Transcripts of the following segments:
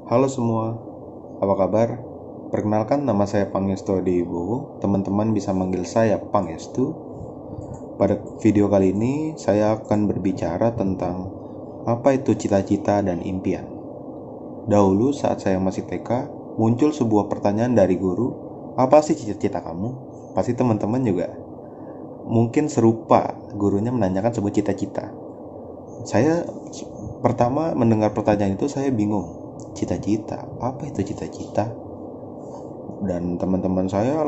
Halo semua, apa kabar? Perkenalkan, nama saya Pangestu Adiwibowo. Teman-teman bisa manggil saya Pangestu. Pada video kali ini saya akan berbicara tentang apa itu cita-cita dan impian. Dahulu saat saya masih TK, muncul sebuah pertanyaan dari guru, apa sih cita-cita kamu? Pasti teman-teman juga mungkin serupa, gurunya menanyakan sebuah cita-cita. Saya pertama mendengar pertanyaan itu saya bingung. Cita-cita, apa itu cita-cita? Dan teman-teman saya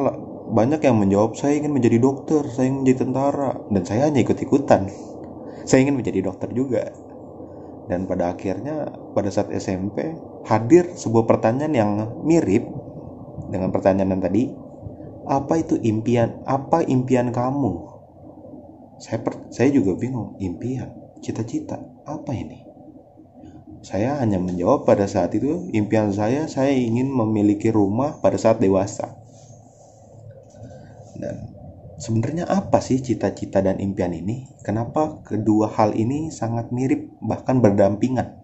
banyak yang menjawab, saya ingin menjadi dokter, saya ingin menjadi tentara. Dan saya hanya ikut-ikutan, saya ingin menjadi dokter juga. Dan pada akhirnya pada saat SMP hadir sebuah pertanyaan yang mirip dengan pertanyaan yang tadi, apa itu impian, apa impian kamu? Saya juga bingung, impian, cita-cita, apa ini? Saya hanya menjawab pada saat itu, impian saya ingin memiliki rumah pada saat dewasa. Dan sebenarnya apa sih cita-cita dan impian ini? Kenapa kedua hal ini sangat mirip, bahkan berdampingan?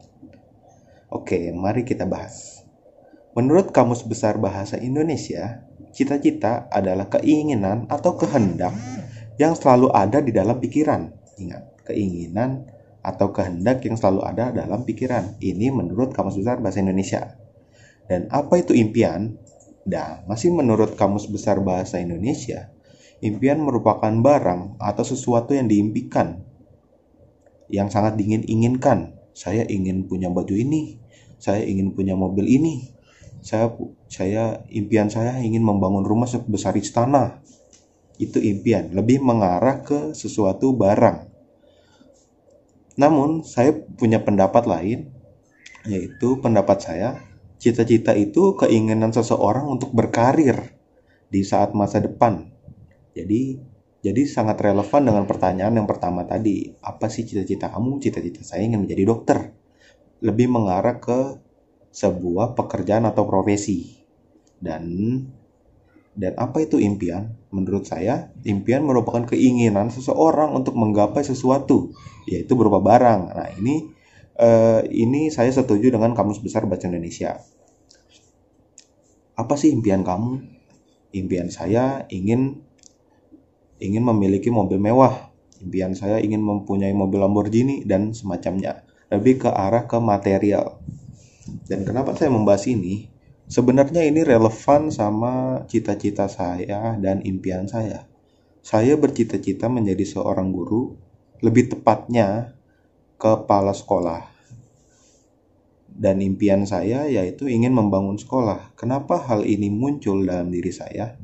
Oke, mari kita bahas. Menurut Kamus Besar Bahasa Indonesia, cita-cita adalah keinginan atau kehendak yang selalu ada di dalam pikiran. Ingat, keinginan atau kehendak yang selalu ada dalam pikiran. Ini menurut Kamus Besar Bahasa Indonesia. Dan apa itu impian? Dan masih menurut Kamus Besar Bahasa Indonesia, impian merupakan barang atau sesuatu yang diimpikan, yang sangat diinginkan. Saya ingin punya baju ini, saya ingin punya mobil ini, impian saya ingin membangun rumah sebesar istana. Itu impian, lebih mengarah ke sesuatu barang. Namun saya punya pendapat lain, yaitu pendapat saya, cita-cita itu keinginan seseorang untuk berkarir di saat masa depan. Jadi sangat relevan dengan pertanyaan yang pertama tadi, apa sih cita-cita kamu? Cita-cita saya ingin menjadi dokter. Lebih mengarah ke sebuah pekerjaan atau profesi. Dan apa itu impian? Menurut saya, impian merupakan keinginan seseorang untuk menggapai sesuatu, yaitu berupa barang. Nah, ini saya setuju dengan Kamus Besar Bahasa Indonesia. Apa sih impian kamu? Impian saya ingin memiliki mobil mewah. Impian saya ingin mempunyai mobil Lamborghini dan semacamnya. Lebih ke arah ke material. Dan kenapa saya membahas ini? Sebenarnya ini relevan sama cita-cita saya dan impian saya. Saya bercita-cita menjadi seorang guru, lebih tepatnya kepala sekolah. Dan impian saya yaitu ingin membangun sekolah. Kenapa hal ini muncul dalam diri saya?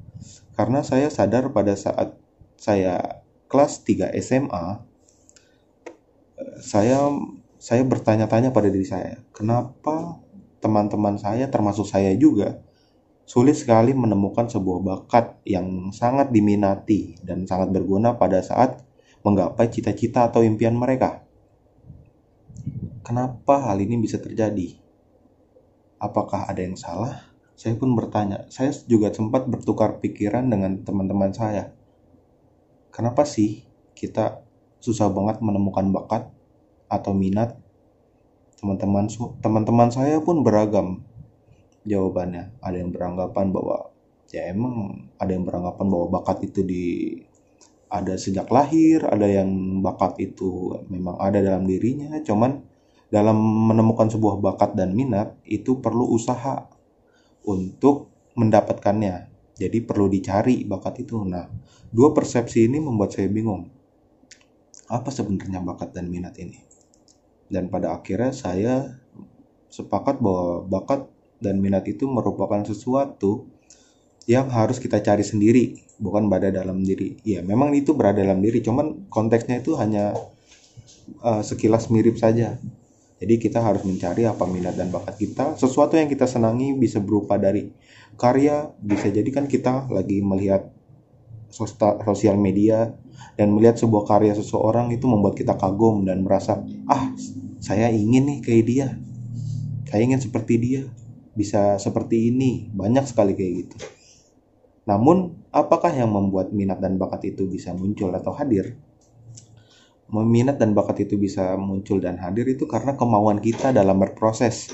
Karena saya sadar pada saat saya kelas 3 SMA, saya bertanya-tanya pada diri saya, kenapa teman-teman saya termasuk saya juga sulit sekali menemukan sebuah bakat yang sangat diminati dan sangat berguna pada saat menggapai cita-cita atau impian mereka. Kenapa hal ini bisa terjadi? Apakah ada yang salah? Saya pun bertanya. Saya juga sempat bertukar pikiran dengan teman-teman saya. Kenapa sih kita susah banget menemukan bakat atau minat? Teman-teman saya pun beragam jawabannya. Ada yang beranggapan bahwa ada yang beranggapan bahwa bakat itu ada sejak lahir, ada yang bakat itu memang ada dalam dirinya, cuman dalam menemukan sebuah bakat dan minat itu perlu usaha untuk mendapatkannya. Jadi perlu dicari bakat itu. Nah, dua persepsi ini membuat saya bingung. Apa sebenarnya bakat dan minat ini? Dan pada akhirnya saya sepakat bahwa bakat dan minat itu merupakan sesuatu yang harus kita cari sendiri, bukan berada dalam diri. Ya, memang itu berada dalam diri, cuman konteksnya itu hanya sekilas mirip saja. Jadi kita harus mencari apa minat dan bakat kita. Sesuatu yang kita senangi bisa berupa dari karya, bisa jadi kan kita lagi melihat sosial media dan melihat sebuah karya seseorang itu membuat kita kagum dan merasa, saya ingin nih kayak dia, saya ingin seperti dia, bisa seperti ini. Banyak sekali kayak gitu. Namun apakah yang membuat minat dan bakat itu bisa muncul atau hadir? Minat dan bakat itu bisa muncul dan hadir itu karena kemauan kita dalam berproses.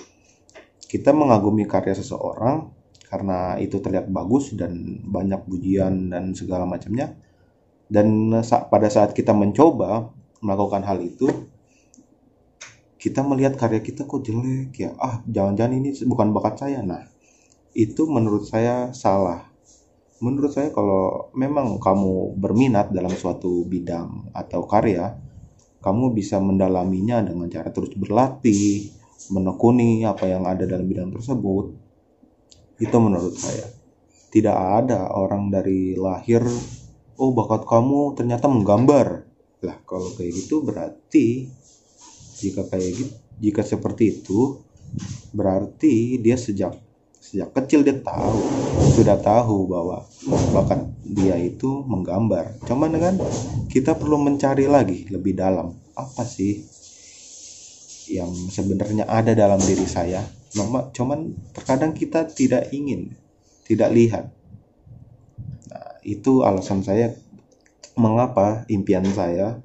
Kita mengagumi karya seseorang karena itu terlihat bagus dan banyak pujian dan segala macamnya. Dan pada saat kita mencoba melakukan hal itu, kita melihat karya kita kok jelek ya. Jangan-jangan ini bukan bakat saya. Nah, itu menurut saya salah. Menurut saya kalau memang kamu berminat dalam suatu bidang atau karya, kamu bisa mendalaminya dengan cara terus berlatih, menekuni apa yang ada dalam bidang tersebut. Itu menurut saya. Tidak ada orang dari lahir, bakat kamu ternyata menggambar. Lah, kalau kayak gitu berarti jika seperti itu berarti dia sejak kecil dia sudah tahu bahwa bakat dia itu menggambar. Cuman kan kita perlu mencari lagi lebih dalam, apa sih yang sebenarnya ada dalam diri saya. Cuman terkadang kita tidak lihat. Nah, itu alasan saya mengapa impian saya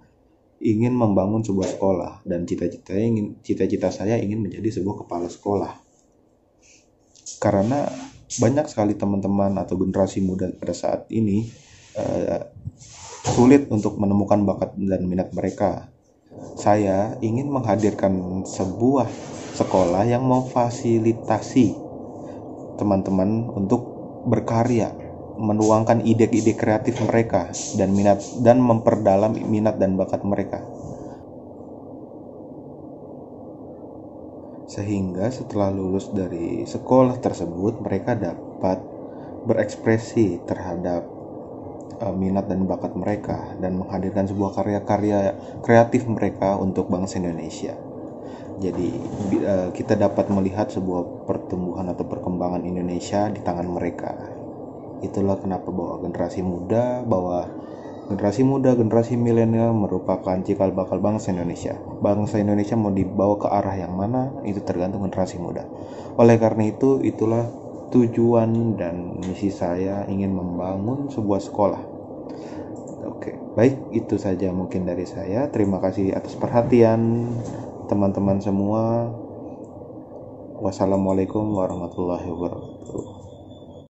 ingin membangun sebuah sekolah, dan cita-cita saya ingin menjadi sebuah kepala sekolah. Karena banyak sekali teman-teman atau generasi muda pada saat ini sulit untuk menemukan bakat dan minat mereka. Saya ingin menghadirkan sebuah sekolah yang memfasilitasi teman-teman untuk berkarya, menuangkan ide-ide kreatif mereka dan memperdalam minat dan bakat mereka. Sehingga setelah lulus dari sekolah tersebut, mereka dapat berekspresi terhadap minat dan bakat mereka dan menghadirkan sebuah karya-karya kreatif mereka untuk bangsa Indonesia. Jadi kita dapat melihat sebuah pertumbuhan atau perkembangan Indonesia di tangan mereka. Itulah kenapa generasi milenial merupakan cikal bakal bangsa Indonesia. Bangsa Indonesia mau dibawa ke arah yang mana, itu tergantung generasi muda. Oleh karena itu, itulah tujuan dan misi saya, ingin membangun sebuah sekolah. Oke, baik, itu saja mungkin dari saya. Terima kasih atas perhatian teman-teman semua. Wassalamualaikum warahmatullahi wabarakatuh.